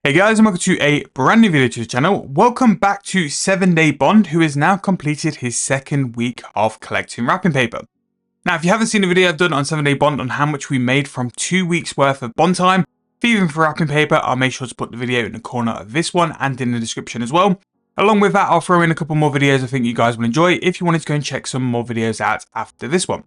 Hey guys, and welcome to a brand new video to the channel. Welcome back to 7 Day Bond, who has now completed his second week of collecting wrapping paper. Now, if you haven't seen the video I've done on 7 Day Bond on how much we made from 2 weeks worth of bond time, thieving for wrapping paper, I'll make sure to put the video in the corner of this one and in the description as well. Along with that, I'll throw in a couple more videos I think you guys will enjoy if you wanted to go and check some more videos out after this one.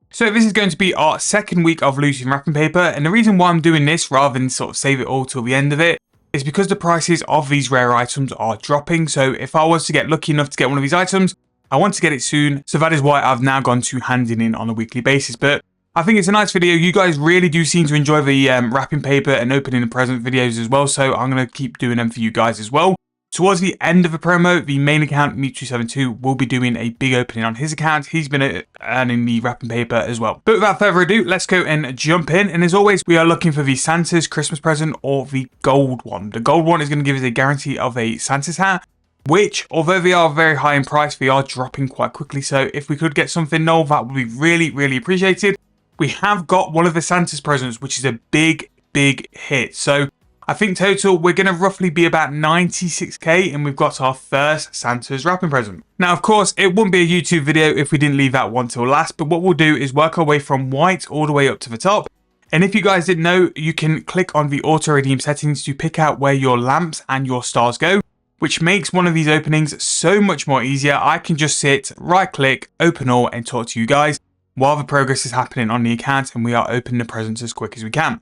So this is going to be our second week of looting wrapping paper, and the reason why I'm doing this rather than sort of save it all till the end of it is because the prices of these rare items are dropping. So if I was to get lucky enough to get one of these items, I want to get it soon. So that is why I've now gone to handing in on a weekly basis. But I think it's a nice video. You guys really do seem to enjoy the wrapping paper and opening the present videos as well. So I'm going to keep doing them for you guys as well. Towards the end of the promo, the main account, Meep272, will be doing a big opening on his account. He's been earning the wrapping paper as well. But without further ado, let's go and jump in. And as always, we are looking for the Santa's Christmas present or the gold one. The gold one is going to give us a guarantee of a Santa's hat, which, although they are very high in price, they are dropping quite quickly. So if we could get something null, that would be really, really appreciated. We have got one of the Santa's presents, which is a big, big hit. So I think total, we're going to roughly be about 96k, and we've got our first Santa's wrapping present. Now, of course, it wouldn't be a YouTube video if we didn't leave that one till last, but what we'll do is work our way from white all the way up to the top. And if you guys didn't know, you can click on the auto redeem settings to pick out where your lamps and your stars go, which makes one of these openings so much more easier. I can just sit, right click, open all, and talk to you guys while the progress is happening on the account, and we are opening the presents as quick as we can.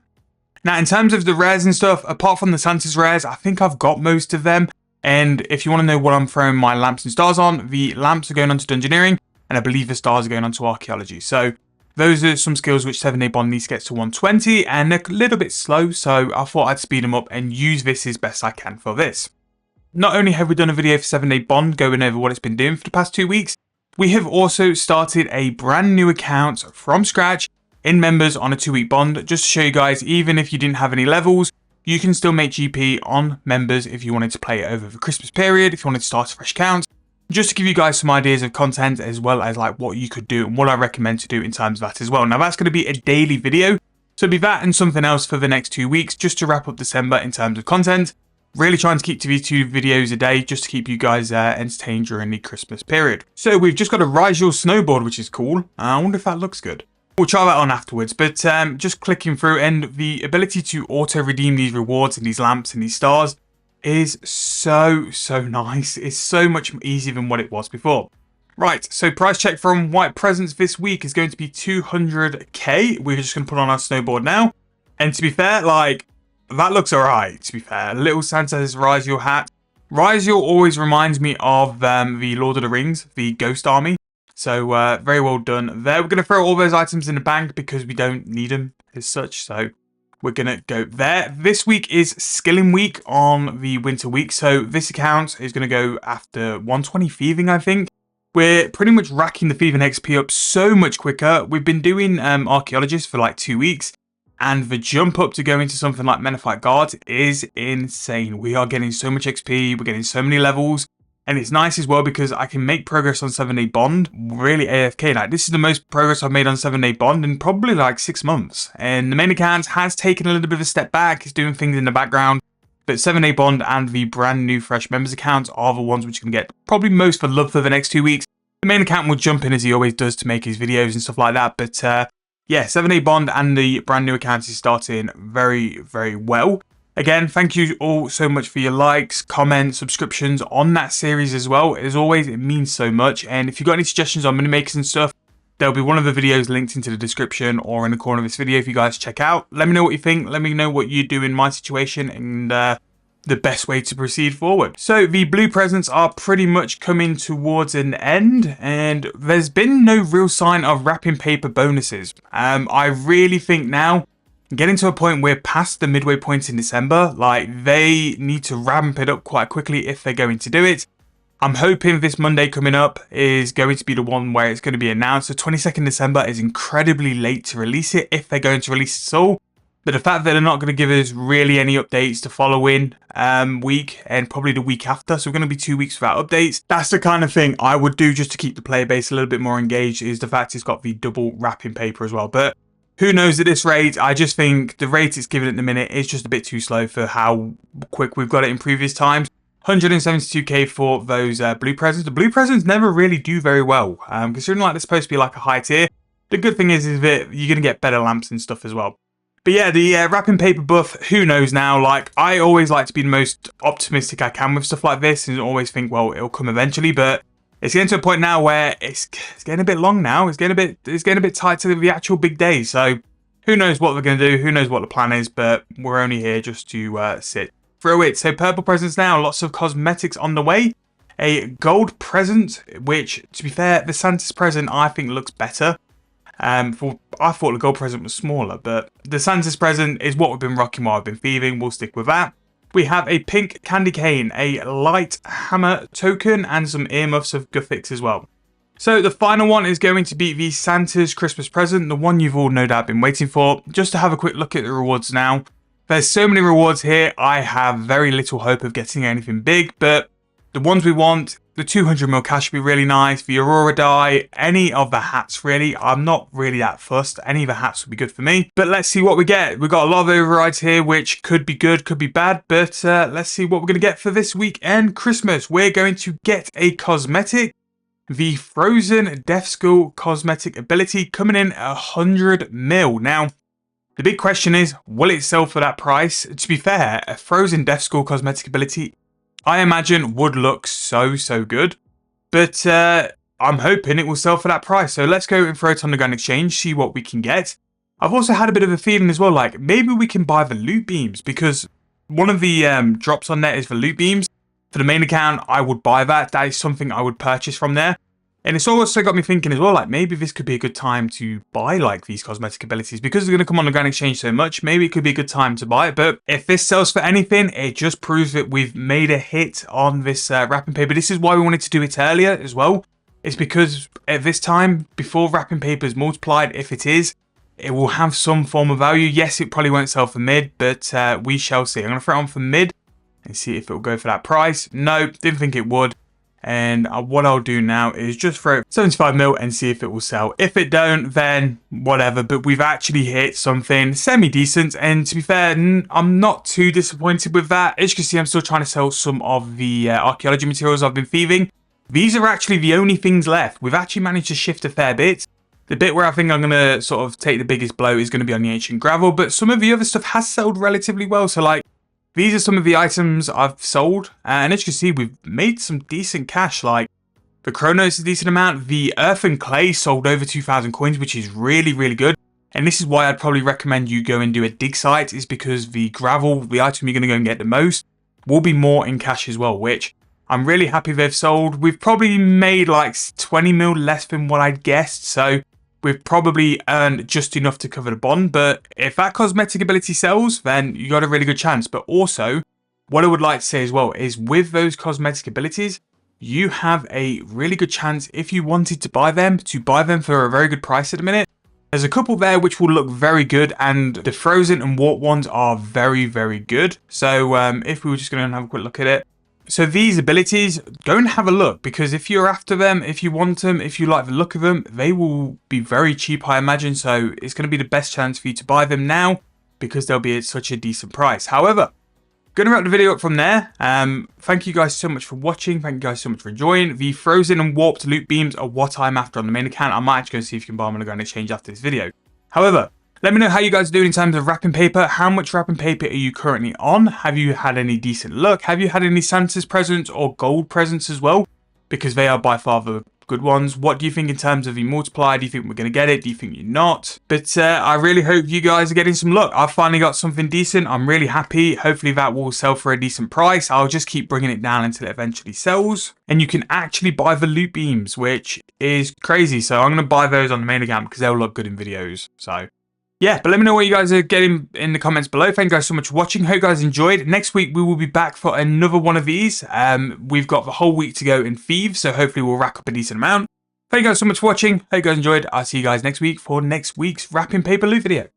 Now, in terms of the rares and stuff, apart from the Santa's rares, I think I've got most of them. And if you want to know what I'm throwing my lamps and stars on, the lamps are going on to Dungeoneering, and I believe the stars are going on to Archaeology. So those are some skills which 7 Day Bond needs to get to 120, and they're a little bit slow, so I thought I'd speed them up and use this as best I can for this. Not only have we done a video for 7 Day Bond going over what it's been doing for the past 2 weeks, we have also started a brand new account from scratch in members on a 2-week bond, just to show you guys, even if you didn't have any levels, you can still make GP on members if you wanted to play it over the Christmas period, if you wanted to start a fresh account, just to give you guys some ideas of content as well as like what you could do and what I recommend to do in terms of that as well. Now, that's going to be a daily video, so it'll be that and something else for the next 2 weeks just to wrap up December in terms of content. Really trying to keep to these 2 videos a day just to keep you guys entertained during the Christmas period. So we've just got a Rise Your Snowboard, which is cool. I wonder if that looks good. We'll try that on afterwards, but just clicking through, and the ability to auto-redeem these rewards and these lamps and these stars is so nice. It's so much easier than what it was before. Right, so price check from White Presents this week is going to be 200k. We're just going to put on our snowboard now. And to be fair, like, that looks alright, to be fair. Little Santa's Rise Your hat. Rise Your always reminds me of the Lord of the Rings, the Ghost Army. So very well done there. We're going to throw all those items in the bank because we don't need them as such. So we're going to go there. This week is Skilling Week on the Winter Week. So this account is going to go after 120 thieving, I think. We're pretty much racking the thieving XP up so much quicker. We've been doing Archaeologist for like 2 weeks. And the jump up to go into something like Menifite Guard is insane. We are getting so much XP. We're getting so many levels. And it's nice as well because I can make progress on 7 Day Bond really AFK. Like, this is the most progress I've made on 7 Day Bond in probably like 6 months. And the main account has taken a little bit of a step back. It's doing things in the background. But 7 Day Bond and the brand new fresh members accounts are the ones which can get probably most for love for the next 2 weeks. The main account will jump in as he always does to make his videos and stuff like that. But yeah, 7 Day Bond and the brand new account is starting very, very well. Again, thank you all so much for your likes, comments, subscriptions on that series as well. As always, it means so much. And if you've got any suggestions on mini makers and stuff, there'll be one of the videos linked into the description or in the corner of this video if you guys check out. Let me know what you think. Let me know what you do in my situation and the best way to proceed forward. So the blue presents are pretty much coming towards an end, and there's been no real sign of wrapping paper bonuses. I really think now, getting to a point where past the midway point in December, like, they need to ramp it up quite quickly if they're going to do it. I'm hoping this Monday coming up is going to be the one where it's going to be announced. So 22nd December is incredibly late to release it if they're going to release it at all. But the fact that they're not going to give us really any updates the following week and probably the week after, so we're going to be 2 weeks without updates. That's the kind of thing I would do just to keep the player base a little bit more engaged, is the fact it's got the double wrapping paper as well. But Who knows at this rate? I just think the rate it's given at the minute is just a bit too slow for how quick we've got it in previous times. 172k for those blue presents. The blue presents never really do very well, considering like they're supposed to be like a high tier. The good thing is that you're going to get better lamps and stuff as well. But yeah, the wrapping paper buff, who knows now? Like, I always like to be the most optimistic I can with stuff like this and always think, well, it'll come eventually. But it's getting to a point now where it's getting a bit long now. It's getting a bit tight to the actual big day. So who knows what we're going to do? Who knows what the plan is? But we're only here just to sit through it. So purple presents now, lots of cosmetics on the way. A gold present, which, to be fair, the Santa's present I think looks better. I thought the gold present was smaller, but the Santa's present is what we've been rocking while I've been thieving. We'll stick with that. We have a pink candy cane, a light hammer token, and some earmuffs of Guffix as well. So the final one is going to be the Santa's Christmas present, the one you've all no doubt been waiting for. Just to have a quick look at the rewards now. There's so many rewards here, I have very little hope of getting anything big, but the ones we want, the 200ml cash would be really nice, the Aurora die, any of the hats really. I'm not really that fussed, any of the hats would be good for me. But let's see what we get. We've got a lot of overrides here, which could be good, could be bad, but let's see what we're going to get for this weekend Christmas. We're going to get a cosmetic, the Frozen Death School cosmetic ability, coming in at 100ml. Now, the big question is, will it sell for that price? To be fair, a Frozen Death School cosmetic ability, I imagine, would look so good. But I'm hoping it will sell for that price. So let's go and throw it on the Grand Exchange, see what we can get. I've also had a bit of a feeling as well, like maybe we can buy the loot beams, because one of the drops on there is the loot beams. For the main account, I would buy that. That is something I would purchase from there. And it's also got me thinking as well, like maybe this could be a good time to buy like these cosmetic abilities because they're going to come on the Grand Exchange so much. Maybe it could be a good time to buy it. But if this sells for anything, it just proves that we've made a hit on this wrapping paper. This is why we wanted to do it earlier as well. It's because at this time, before wrapping paper is multiplied, if it is, it will have some form of value. Yes, it probably won't sell for mid, but we shall see. I'm going to throw it on for mid and see if it will go for that price. No, didn't think it would. And what I'll do now is just throw 75ml and see if it will sell. If it don't, then whatever. But we've actually hit something semi-decent. And to be fair, I'm not too disappointed with that. As you can see, I'm still trying to sell some of the archaeology materials I've been thieving. These are actually the only things left. We've actually managed to shift a fair bit. The bit where I think I'm going to sort of take the biggest blow is going to be on the ancient gravel. But some of the other stuff has sold relatively well. So like, these are some of the items I've sold, and as you can see, we've made some decent cash. Like, the Chronos is a decent amount. The Earth and Clay sold over 2,000 coins, which is really good. And this is why I'd probably recommend you go and do a dig site, is because the gravel, the item you're going to go and get the most, will be more in cash as well, which I'm really happy they've sold. We've probably made like 20ml less than what I'd guessed, so we've probably earned just enough to cover the bond. But if that cosmetic ability sells, then you got a really good chance. But also, what I would like to say as well is with those cosmetic abilities, you have a really good chance, if you wanted to buy them for a very good price at the minute. There's a couple there which will look very good, and the frozen and warp ones are very good. So if we were just going to have a quick look at it. So these abilities, go and have a look, because if you're after them, if you want them, if you like the look of them, they will be very cheap, I imagine. So it's going to be the best chance for you to buy them now, because they'll be at such a decent price. However, going to wrap the video up from there. Thank you guys so much for watching. Thank you guys so much for enjoying. The frozen and warped loot beams are what I'm after on the main account. I might actually go see if you can buy them on the Grand Exchange after this video. However, let me know how you guys are doing in terms of wrapping paper. How much wrapping paper are you currently on? Have you had any decent luck? Have you had any Santa's presents or gold presents as well? Because they are by far the good ones. What do you think in terms of the multiplier? Do you think we're going to get it? Do you think you're not? But I really hope you guys are getting some luck. I've finally got something decent. I'm really happy. Hopefully that will sell for a decent price. I'll just keep bringing it down until it eventually sells. And you can actually buy the loot beams, which is crazy. So I'm going to buy those on the main account because they'll look good in videos. So yeah, but let me know what you guys are getting in the comments below. Thank you guys so much for watching. Hope you guys enjoyed. Next week, we will be back for another one of these. We've got the whole week to go in Thieves, so hopefully we'll rack up a decent amount. Thank you guys so much for watching. Hope you guys enjoyed. I'll see you guys next week for next week's wrapping paper loot video.